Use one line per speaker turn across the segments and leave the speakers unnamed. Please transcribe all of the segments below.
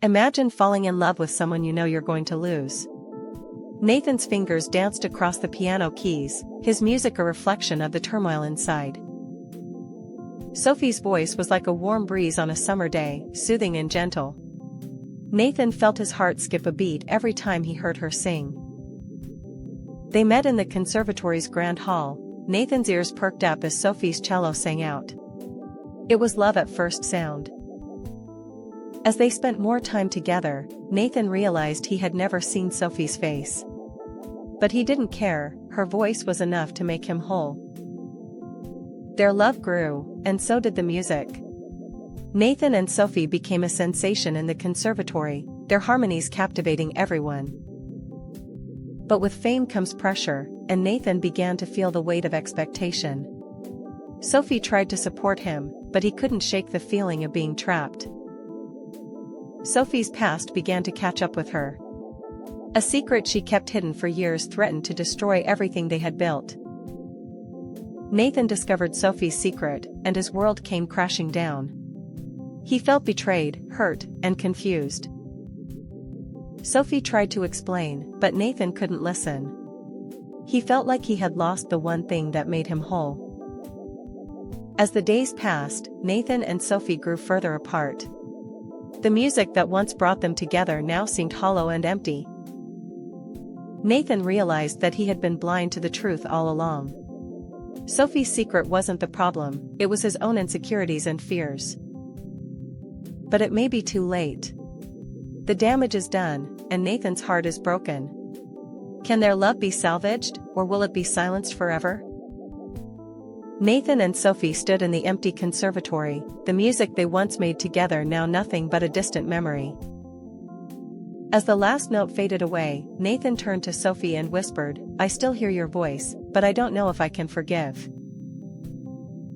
Imagine falling in love with someone you know you're going to lose. Nathan's fingers danced across the piano keys, his music a reflection of the turmoil inside. Sophie's voice was like a warm breeze on a summer day, soothing and gentle. Nathan felt his heart skip a beat every time he heard her sing. They met in the conservatory's grand hall. Nathan's ears perked up as Sophie's cello sang out. It was love at first sound. As they spent more time together, Nathan realized he had never seen Sophie's face. But he didn't care, her voice was enough to make him whole. Their love grew, and so did the music. Nathan and Sophie became a sensation in the conservatory, their harmonies captivating everyone. But with fame comes pressure, and Nathan began to feel the weight of expectation. Sophie tried to support him, but he couldn't shake the feeling of being trapped. Sophie's past began to catch up with her. A secret she kept hidden for years threatened to destroy everything they had built. Nathan discovered Sophie's secret, and his world came crashing down. He felt betrayed, hurt, and confused. Sophie tried to explain, but Nathan couldn't listen. He felt like he had lost the one thing that made him whole. As the days passed, Nathan and Sophie grew further apart. The music that once brought them together now seemed hollow and empty. Nathan realized that he had been blind to the truth all along. Sophie's secret wasn't the problem, it was his own insecurities and fears. But it may be too late. The damage is done, and Nathan's heart is broken. Can their love be salvaged, or will it be silenced forever? Nathan and Sophie stood in the empty conservatory, the music they once made together now nothing but a distant memory. As the last note faded away, Nathan turned to Sophie and whispered, "I still hear your voice, but I don't know if I can forgive."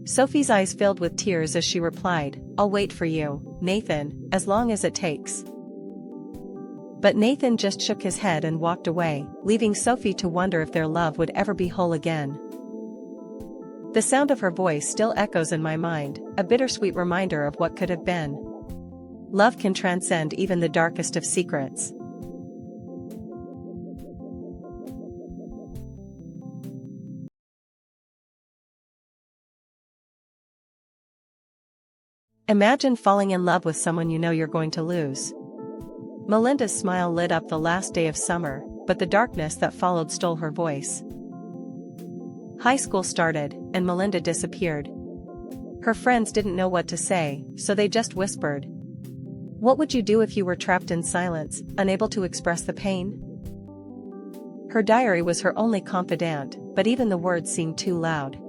Sophie's eyes filled with tears as she replied, "I'll wait for you, Nathan, as long as it takes." But Nathan just shook his head and walked away, leaving Sophie to wonder if their love would ever be whole again. The sound of her voice still echoes in my mind, a bittersweet reminder of what could have been. Love can transcend even the darkest of secrets. Imagine falling in love with someone you know you're going to lose. Melinda's smile lit up the last day of summer, but the darkness that followed stole her voice. High school started, and Melinda disappeared. Her friends didn't know what to say, so they just whispered. What would you do if you were trapped in silence, unable to express the pain? Her diary was her only confidant, but even the words seemed too loud.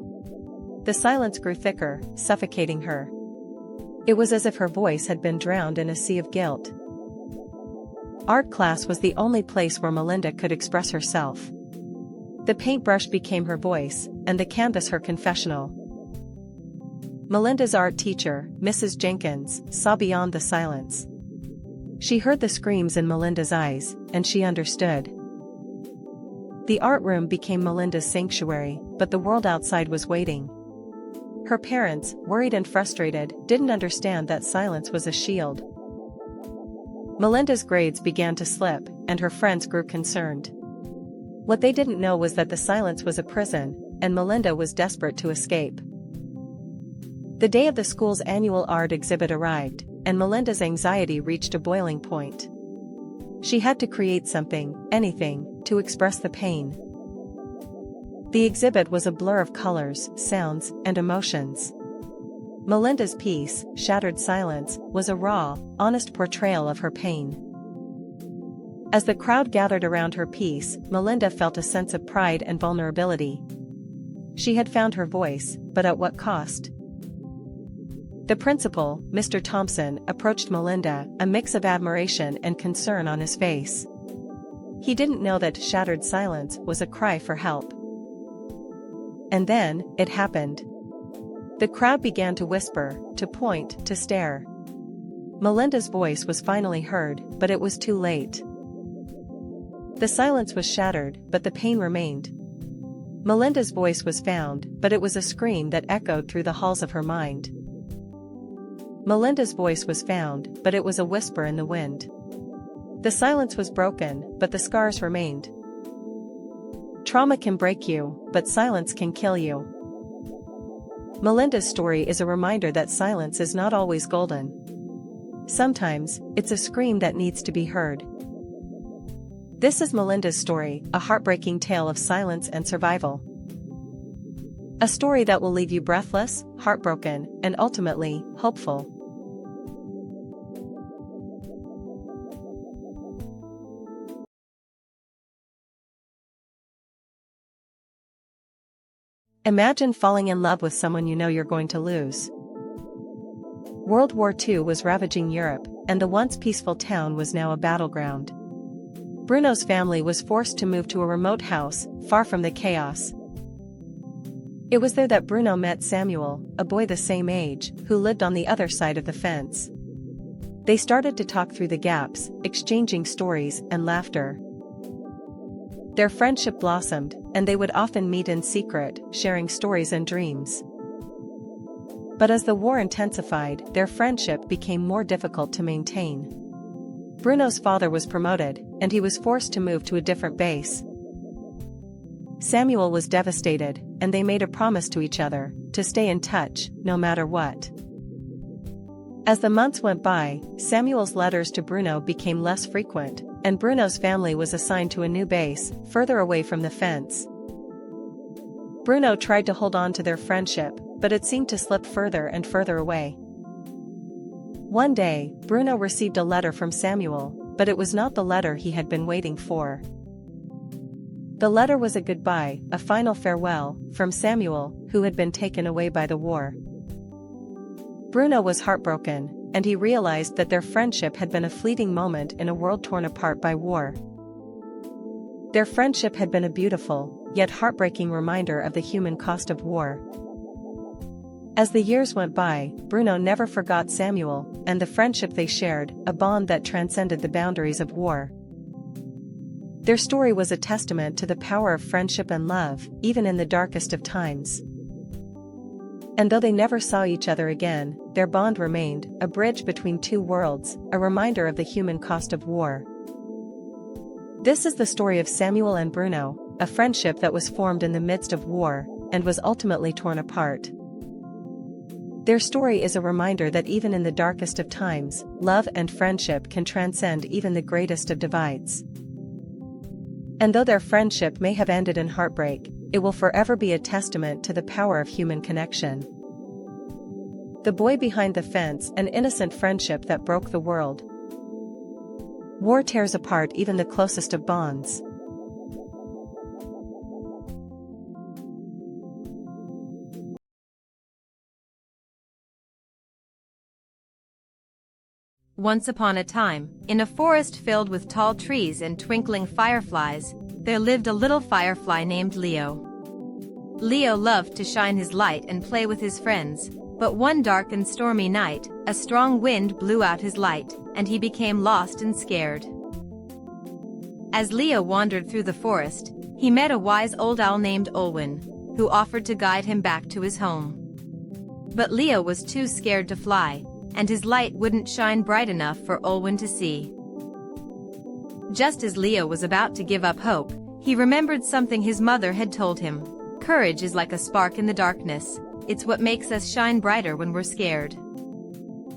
The silence grew thicker, suffocating her. It was as if her voice had been drowned in a sea of guilt. Art class was the only place where Melinda could express herself. The paintbrush became her voice, and the canvas her confessional. Melinda's art teacher, Mrs. Jenkins, saw beyond the silence. She heard the screams in Melinda's eyes, and she understood. The art room became Melinda's sanctuary, but the world outside was waiting. Her parents, worried and frustrated, didn't understand that silence was a shield. Melinda's grades began to slip, and her friends grew concerned. What they didn't know was that the silence was a prison, and Melinda was desperate to escape. The day of the school's annual art exhibit arrived, and Melinda's anxiety reached a boiling point. She had to create something, anything, to express the pain. The exhibit was a blur of colors, sounds, and emotions. Melinda's piece, Shattered Silence, was a raw, honest portrayal of her pain. As the crowd gathered around her piece, Melinda felt a sense of pride and vulnerability. She had found her voice, but at what cost? The principal, Mr. Thompson, approached Melinda, a mix of admiration and concern on his face. He didn't know that Shattered Silence was a cry for help. And then, it happened. The crowd began to whisper, to point, to stare. Melinda's voice was finally heard, but it was too late. The silence was shattered, but the pain remained. Melinda's voice was found, but it was a scream that echoed through the halls of her mind. Melinda's voice was found, but it was a whisper in the wind. The silence was broken, but the scars remained. Trauma can break you, but silence can kill you. Melinda's story is a reminder that silence is not always golden. Sometimes, it's a scream that needs to be heard. This is Melinda's story, a heartbreaking tale of silence and survival. A story that will leave you breathless, heartbroken, and ultimately, hopeful. Imagine falling in love with someone you know you're going to lose. World War II was ravaging Europe, and the once peaceful town was now a battleground. Bruno's family was forced to move to a remote house, far from the chaos. It was there that Bruno met Samuel, a boy the same age, who lived on the other side of the fence. They started to talk through the gaps, exchanging stories and laughter. Their friendship blossomed, and they would often meet in secret, sharing stories and dreams. But as the war intensified, their friendship became more difficult to maintain. Bruno's father was promoted, and he was forced to move to a different base. Samuel was devastated, and they made a promise to each other, to stay in touch, no matter what. As the months went by, Samuel's letters to Bruno became less frequent, and Bruno's family was assigned to a new base, further away from the fence. Bruno tried to hold on to their friendship, but it seemed to slip further and further away. One day, Bruno received a letter from Samuel, but it was not the letter he had been waiting for. The letter was a goodbye, a final farewell, from Samuel, who had been taken away by the war. Bruno was heartbroken, and he realized that their friendship had been a fleeting moment in a world torn apart by war. Their friendship had been a beautiful, yet heartbreaking reminder of the human cost of war. As the years went by, Bruno never forgot Samuel, and the friendship they shared, a bond that transcended the boundaries of war. Their story was a testament to the power of friendship and love, even in the darkest of times. And though they never saw each other again, their bond remained, a bridge between two worlds, a reminder of the human cost of war. This is the story of Samuel and Bruno, a friendship that was formed in the midst of war, and was ultimately torn apart. Their story is a reminder that even in the darkest of times, love and friendship can transcend even the greatest of divides. And though their friendship may have ended in heartbreak, it will forever be a testament to the power of human connection. The boy behind the fence, an innocent friendship that broke the world. War tears apart even the closest of bonds.
Once upon a time, in a forest filled with tall trees and twinkling fireflies, there lived a little firefly named Leo. Leo loved to shine his light and play with his friends, but one dark and stormy night, a strong wind blew out his light, and he became lost and scared. As Leo wandered through the forest, he met a wise old owl named Olwen, who offered to guide him back to his home. But Leo was too scared to fly, and his light wouldn't shine bright enough for Olwen to see. Just as Leo was about to give up hope, he remembered something his mother had told him. Courage is like a spark in the darkness, it's what makes us shine brighter when we're scared.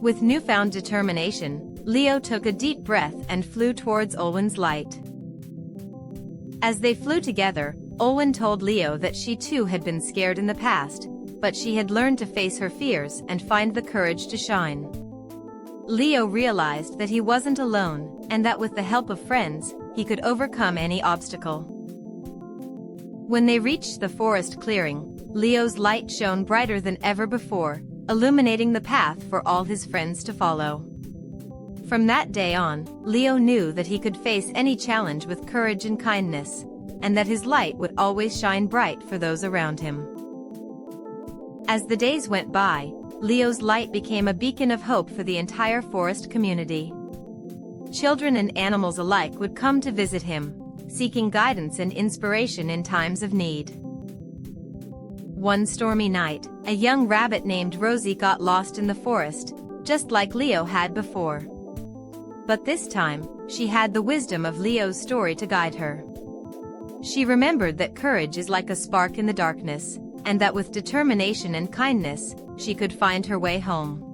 With newfound determination, Leo took a deep breath and flew towards Olwen's light. As they flew together, Olwen told Leo that she too had been scared in the past, but she had learned to face her fears and find the courage to shine. Leo realized that he wasn't alone, and that with the help of friends, he could overcome any obstacle. When they reached the forest clearing, Leo's light shone brighter than ever before, illuminating the path for all his friends to follow. From that day on, Leo knew that he could face any challenge with courage and kindness, and that his light would always shine bright for those around him. As the days went by, Leo's light became a beacon of hope for the entire forest community. Children and animals alike would come to visit him, seeking guidance and inspiration in times of need. One stormy night, a young rabbit named Rosie got lost in the forest, just like Leo had before. But this time, she had the wisdom of Leo's story to guide her. She remembered that courage is like a spark in the darkness, and that with determination and kindness, she could find her way home.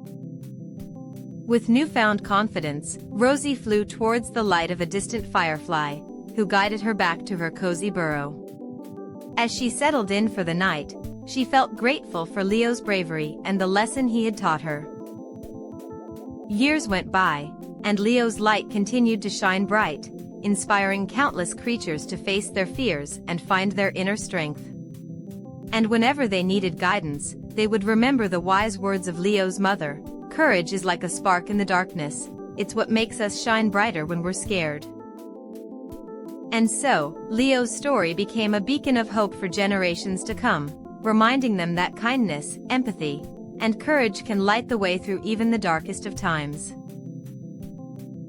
With newfound confidence, Rosie flew towards the light of a distant firefly, who guided her back to her cozy burrow. As she settled in for the night, she felt grateful for Leo's bravery and the lesson he had taught her. Years went by, and Leo's light continued to shine bright, inspiring countless creatures to face their fears and find their inner strength. And whenever they needed guidance, they would remember the wise words of Leo's mother: "Courage is like a spark in the darkness, it's what makes us shine brighter when we're scared." And so, Leo's story became a beacon of hope for generations to come, reminding them that kindness, empathy, and courage can light the way through even the darkest of times.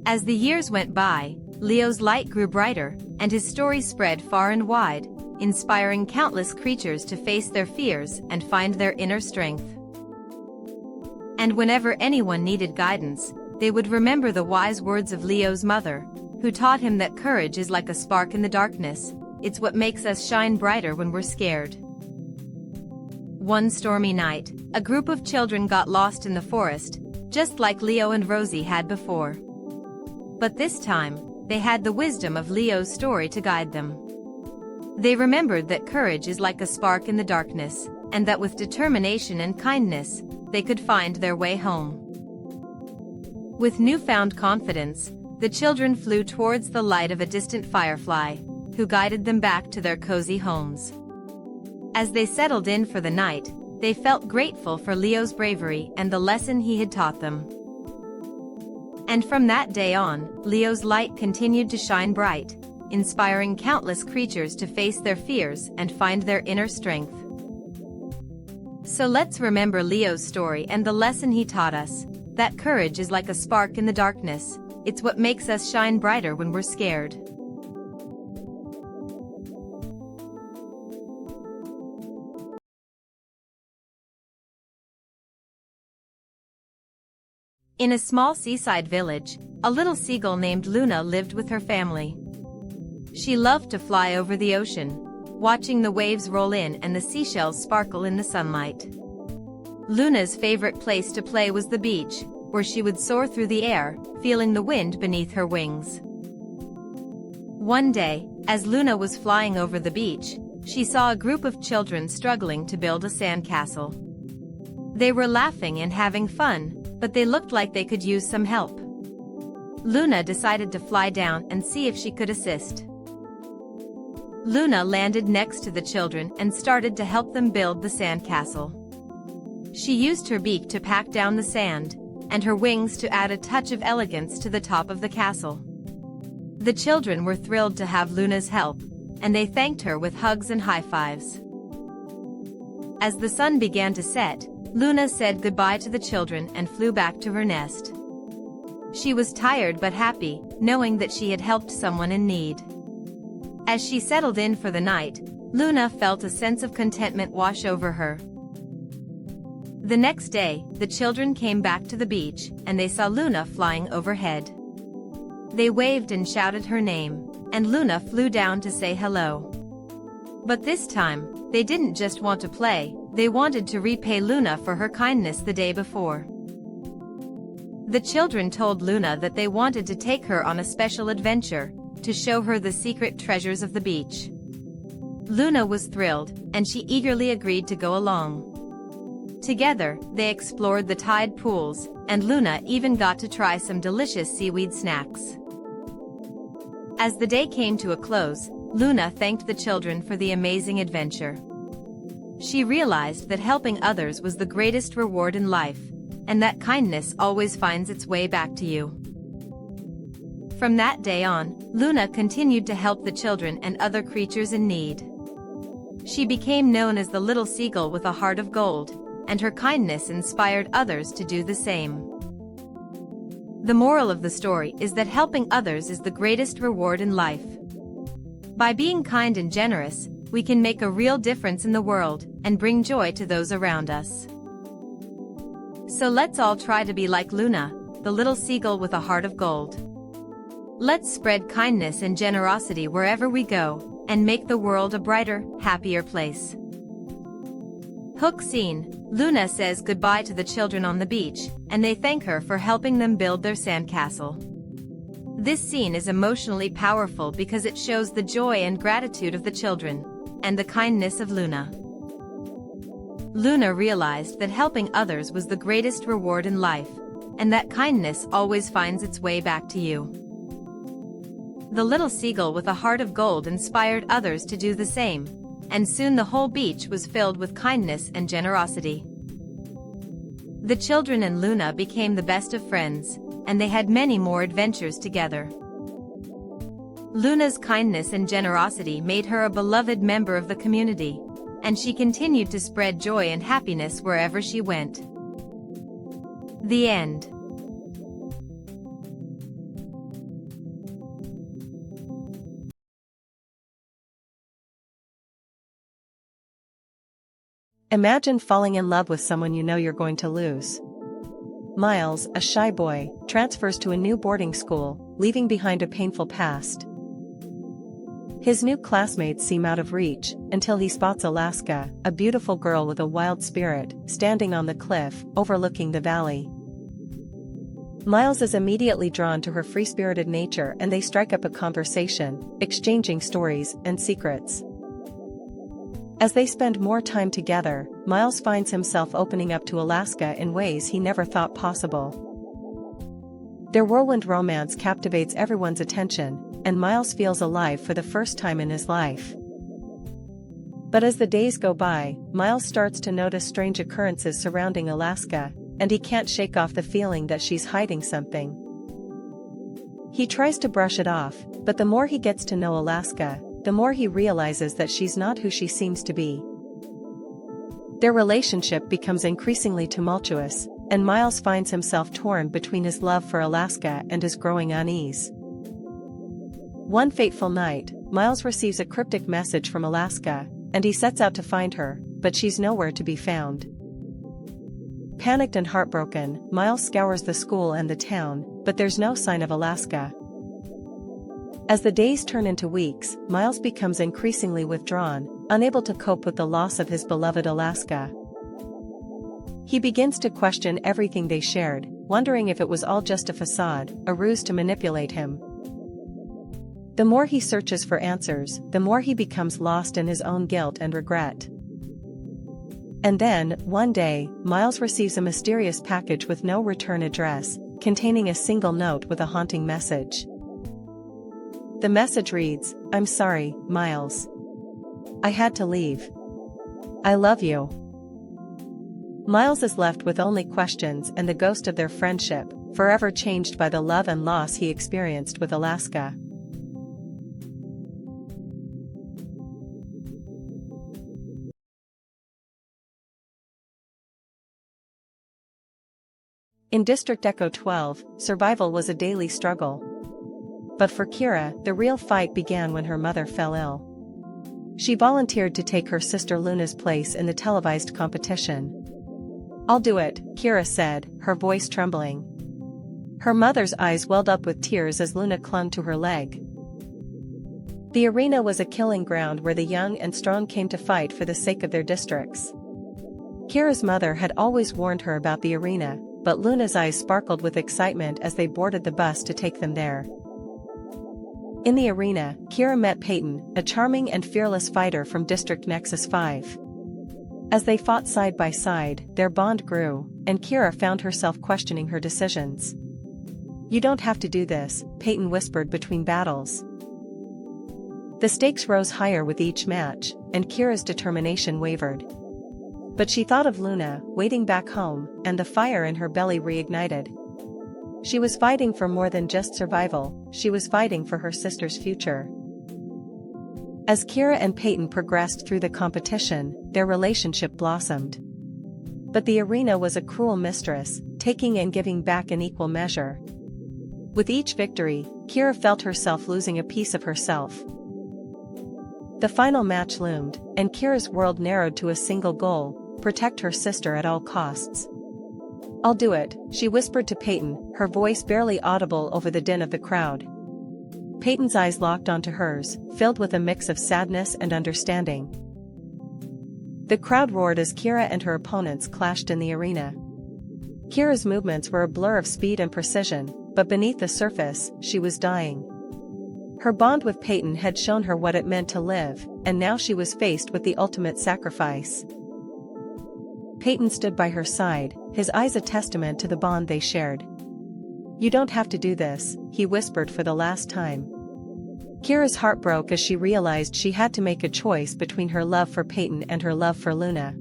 As the years went by, Leo's light grew brighter, and his story spread far and wide, inspiring countless creatures to face their fears and find their inner strength. And whenever anyone needed guidance, they would remember the wise words of Leo's mother, who taught him that courage is like a spark in the darkness, it's what makes us shine brighter when we're scared. One stormy night, a group of children got lost in the forest, just like Leo and Rosie had before. But this time, they had the wisdom of Leo's story to guide them. They remembered that courage is like a spark in the darkness, and that with determination and kindness, they could find their way home. With newfound confidence, the children flew towards the light of a distant firefly, who guided them back to their cozy homes. As they settled in for the night, they felt grateful for Leo's bravery and the lesson he had taught them. And from that day on, Leo's light continued to shine bright, inspiring countless creatures to face their fears and find their inner strength. So let's remember Leo's story and the lesson he taught us, that courage is like a spark in the darkness, it's what makes us shine brighter when we're scared. In a small seaside village, a little seagull named Luna lived with her family. She loved to fly over the ocean, watching the waves roll in and the seashells sparkle in the sunlight. Luna's favorite place to play was the beach, where she would soar through the air, feeling the wind beneath her wings. One day, as Luna was flying over the beach, she saw a group of children struggling to build a sandcastle. They were laughing and having fun, but they looked like they could use some help. Luna decided to fly down and see if she could assist. Luna landed next to the children and started to help them build the sandcastle. She used her beak to pack down the sand, and her wings to add a touch of elegance to the top of the castle. The children were thrilled to have Luna's help, and they thanked her with hugs and high fives. As the sun began to set, Luna said goodbye to the children and flew back to her nest. She was tired but happy, knowing that she had helped someone in need. As she settled in for the night, Luna felt a sense of contentment wash over her. The next day, the children came back to the beach, and they saw Luna flying overhead. They waved and shouted her name, and Luna flew down to say hello. But this time, they didn't just want to play, they wanted to repay Luna for her kindness the day before. The children told Luna that they wanted to take her on a special adventure, to show her the secret treasures of the beach. Luna was thrilled, and she eagerly agreed to go along. Together, they explored the tide pools, and Luna even got to try some delicious seaweed snacks. As the day came to a close, Luna thanked the children for the amazing adventure. She realized that helping others was the greatest reward in life, and that kindness always finds its way back to you. From that day on, Luna continued to help the children and other creatures in need. She became known as the little seagull with a heart of gold, and her kindness inspired others to do the same. The moral of the story is that helping others is the greatest reward in life. By being kind and generous, we can make a real difference in the world and bring joy to those around us. So let's all try to be like Luna, the little seagull with a heart of gold. Let's spread kindness and generosity wherever we go, and make the world a brighter, happier place. Hook scene. Luna says goodbye to the children on the beach, and they thank her for helping them build their sandcastle. This scene is emotionally powerful because it shows the joy and gratitude of the children, and the kindness of Luna. Luna realized that helping others was the greatest reward in life, and that kindness always finds its way back to you. The little seagull with a heart of gold inspired others to do the same, and soon the whole beach was filled with kindness and generosity. The children and Luna became the best of friends, and they had many more adventures together. Luna's kindness and generosity made her a beloved member of the community, and she continued to spread joy and happiness wherever she went. The end.
Imagine falling in love with someone you know you're going to lose. Miles, a shy boy, transfers to a new boarding school, leaving behind a painful past. His new classmates seem out of reach, until he spots Alaska, a beautiful girl with a wild spirit, standing on the cliff, overlooking the valley. Miles is immediately drawn to her free-spirited nature and they strike up a conversation, exchanging stories and secrets. As they spend more time together, Miles finds himself opening up to Alaska in ways he never thought possible. Their whirlwind romance captivates everyone's attention, and Miles feels alive for the first time in his life. But as the days go by, Miles starts to notice strange occurrences surrounding Alaska, and he can't shake off the feeling that she's hiding something. He tries to brush it off, but the more he gets to know Alaska, the more he realizes that she's not who she seems to be. Their relationship becomes increasingly tumultuous, and Miles finds himself torn between his love for Alaska and his growing unease. One fateful night, Miles receives a cryptic message from Alaska, and he sets out to find her, but she's nowhere to be found. Panicked and heartbroken, Miles scours the school and the town, but there's no sign of Alaska. As the days turn into weeks, Miles becomes increasingly withdrawn, unable to cope with the loss of his beloved Alaska. He begins to question everything they shared, wondering if it was all just a facade, a ruse to manipulate him. The more he searches for answers, the more he becomes lost in his own guilt and regret. And then, one day, Miles receives a mysterious package with no return address, containing a single note with a haunting message. The message reads, "I'm sorry, Miles. I had to leave. I love you." Miles is left with only questions and the ghost of their friendship, forever changed by the love and loss he experienced with Alaska. In District Echo 12, survival was a daily struggle. But for Kira, the real fight began when her mother fell ill. She volunteered to take her sister Luna's place in the televised competition. "I'll do it," Kira said, her voice trembling. Her mother's eyes welled up with tears as Luna clung to her leg. The arena was a killing ground where the young and strong came to fight for the sake of their districts. Kira's mother had always warned her about the arena, but Luna's eyes sparkled with excitement as they boarded the bus to take them there. In the arena, Kira met Peyton, a charming and fearless fighter from District Nexus 5. As they fought side by side, their bond grew, and Kira found herself questioning her decisions. "You don't have to do this," Peyton whispered between battles. The stakes rose higher with each match, and Kira's determination wavered. But she thought of Luna, waiting back home, and the fire in her belly reignited. She was fighting for more than just survival, she was fighting for her sister's future. As Kira and Peyton progressed through the competition, their relationship blossomed. But the arena was a cruel mistress, taking and giving back in equal measure. With each victory, Kira felt herself losing a piece of herself. The final match loomed, and Kira's world narrowed to a single goal: protect her sister at all costs. "I'll do it," she whispered to Peyton, her voice barely audible over the din of the crowd. Peyton's eyes locked onto hers, filled with a mix of sadness and understanding. The crowd roared as Kira and her opponents clashed in the arena. Kira's movements were a blur of speed and precision, but beneath the surface, she was dying. Her bond with Peyton had shown her what it meant to live, and now she was faced with the ultimate sacrifice. Peyton stood by her side, his eyes a testament to the bond they shared. "You don't have to do this," he whispered for the last time. Kira's heart broke as she realized she had to make a choice between her love for Peyton and her love for Luna.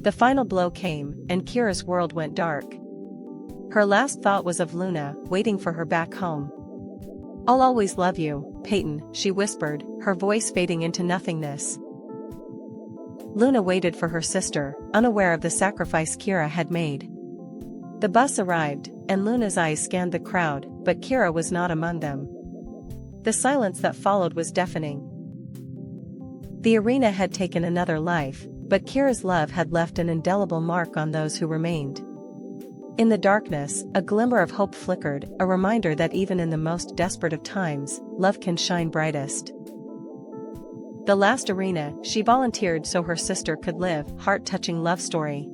The final blow came, and Kira's world went dark. Her last thought was of Luna, waiting for her back home. "I'll always love you, Peyton," she whispered, her voice fading into nothingness. Luna waited for her sister, unaware of the sacrifice Kira had made. The bus arrived, and Luna's eyes scanned the crowd, but Kira was not among them. The silence that followed was deafening. The arena had taken another life, but Kira's love had left an indelible mark on those who remained. In the darkness, a glimmer of hope flickered, a reminder that even in the most desperate of times, love can shine brightest. The last arena, she volunteered so her sister could live, heart-touching love story.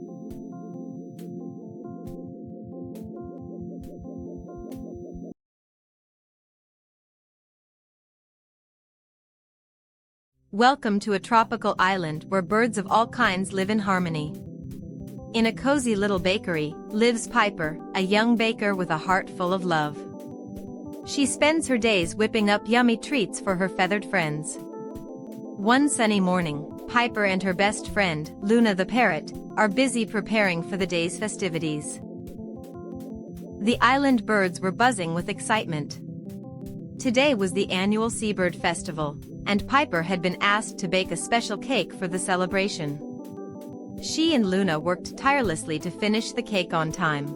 Welcome to a tropical island where birds of all kinds live in harmony. In a cozy little bakery, lives Piper, a young baker with a heart full of love. She spends her days whipping up yummy treats for her feathered friends. One sunny morning, Piper and her best friend, Luna the parrot, are busy preparing for the day's festivities. The island birds were buzzing with excitement. Today was the annual Seabird Festival, and Piper had been asked to bake a special cake for the celebration. She and Luna worked tirelessly to finish the cake on time.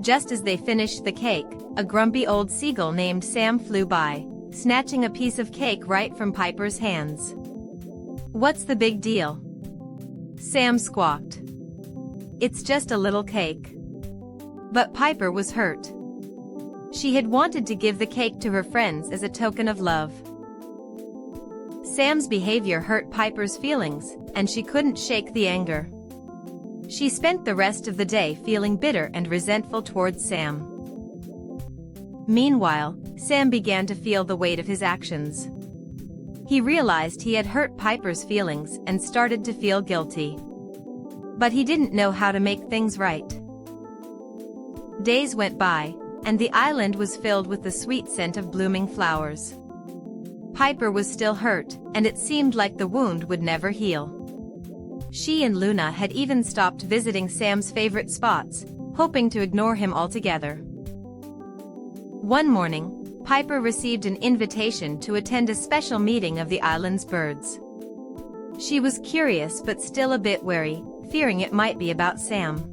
Just as they finished the cake, a grumpy old seagull named Sam flew by, snatching a piece of cake right from Piper's hands. "What's the big deal?" Sam squawked. "It's just a little cake." But Piper was hurt. She had wanted to give the cake to her friends as a token of love. Sam's behavior hurt Piper's feelings, and she couldn't shake the anger. She spent the rest of the day feeling bitter and resentful towards Sam. Meanwhile, Sam began to feel the weight of his actions. He realized he had hurt Piper's feelings and started to feel guilty. But he didn't know how to make things right. Days went by, and the island was filled with the sweet scent of blooming flowers. Piper was still hurt, and it seemed like the wound would never heal. She and Luna had even stopped visiting Sam's favorite spots, hoping to ignore him altogether. One morning, Piper received an invitation to attend a special meeting of the island's birds. She was curious but still a bit wary, fearing it might be about Sam.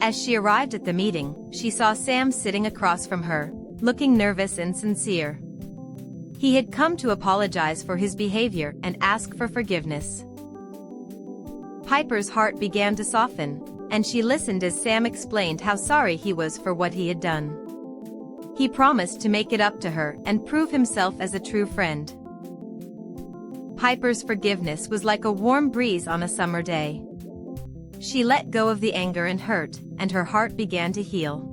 As she arrived at the meeting, she saw Sam sitting across from her, looking nervous and sincere. He had come to apologize for his behavior and ask for forgiveness. Piper's heart began to soften, and she listened as Sam explained how sorry he was for what he had done. He promised to make it up to her and prove himself as a true friend. Piper's forgiveness was like a warm breeze on a summer day. She let go of the anger and hurt, and her heart began to heal.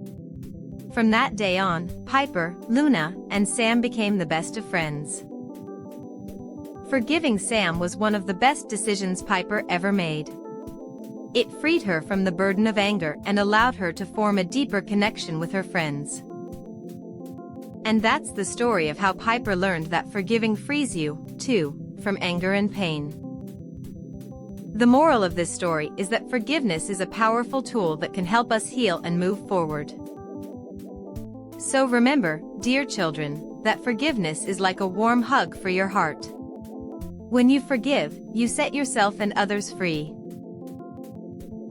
From that day on, Piper, Luna, and Sam became the best of friends. Forgiving Sam was one of the best decisions Piper ever made. It freed her from the burden of anger and allowed her to form a deeper connection with her friends. And that's the story of how Piper learned that forgiving frees you, too, from anger and pain. The moral of this story is that forgiveness is a powerful tool that can help us heal and move forward. So remember, dear children, that forgiveness is like a warm hug for your heart. When you forgive, you set yourself and others free.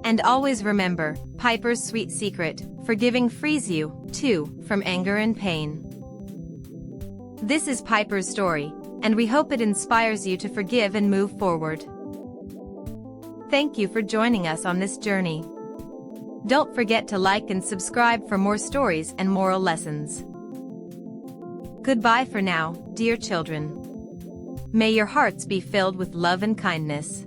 And always remember, Piper's sweet secret, forgiving frees you, too, from anger and pain. This is Piper's story, and we hope it inspires you to forgive and move forward. Thank you for joining us on this journey. Don't forget to like and subscribe for more stories and moral lessons. Goodbye for now, dear children. May your hearts be filled with love and kindness.